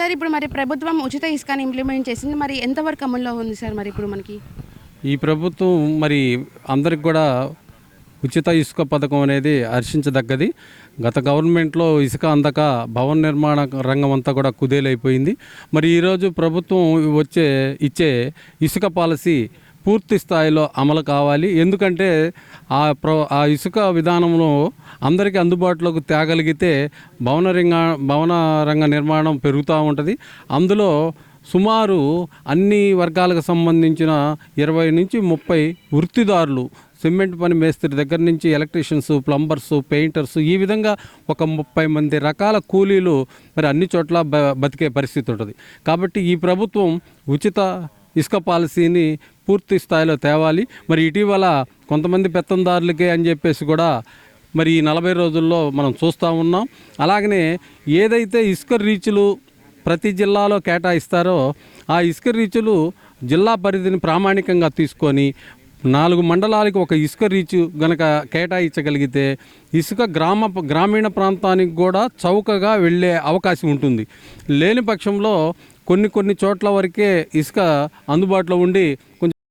Sir ఇప్పుడు మరి ప్రభుత్వం ఉచిత ఇసుకని ఇంప్లిమెంట్ చేసింది. మరి ఎంతవరకు అమల్లో ఉంది సార్ మరి ఇప్పుడు మనకి? ఈ ప్రభుత్వం మరి అందరికి కూడా ఉచిత ఇసుక పథకం అనేది హర్షించదగ్గది. గత గవర్నమెంట్లో ఇసుక అందక భవన నిర్మాణ రంగం అంతా కూడా కుదేలైపోయింది. మరి ఈరోజు ప్రభుత్వం ఇచ్చే ఇసుక పాలసీ పూర్తి స్థాయిలో అమలు కావాలి. ఎందుకంటే ఆ ఇసుక విధానంలో అందరికీ అందుబాటులోకి తేగలిగితే భవన రంగ నిర్మాణం పెరుగుతూ ఉంటుంది. అందులో సుమారు అన్ని వర్గాలకు సంబంధించిన 20 నుంచి 30 వృత్తిదారులు, సిమెంట్ పని మేస్త్రి దగ్గర నుంచి ఎలక్ట్రీషియన్స్, ప్లంబర్స్, పెయింటర్స్, ఈ విధంగా ఒక 30 మంది రకాల కూలీలు మరి అన్ని చోట్ల బతికే పరిస్థితి ఉంటుంది. కాబట్టి ఈ ప్రభుత్వం ఉచిత ఇసుక పాలసీని పూర్తి స్థాయిలో తేవాలి. మరి ఇటీవల కొంతమంది పెత్తందారులకే అని చెప్పేసి కూడా మరి ఈ 40 రోజుల్లో మనం చూస్తూ ఉన్నాం. అలాగనే ఏదైతే ఇసుక రీచులు ప్రతి జిల్లాలో కేటాయిస్తారో ఆ ఇసుక రీచులు జిల్లా పరిధిని ప్రామాణికంగా తీసుకొని 4 మండలాలకు ఒక ఇసుక రీచు గనక కేటాయించగలిగితే ఇసుక గ్రామీణ ప్రాంతానికి కూడా చౌకగా వెళ్ళే అవకాశం ఉంటుంది. లేని పక్షంలో కొన్ని చోట్ల వరకే ఇసుక అందుబాటులో ఉండి కొంచెం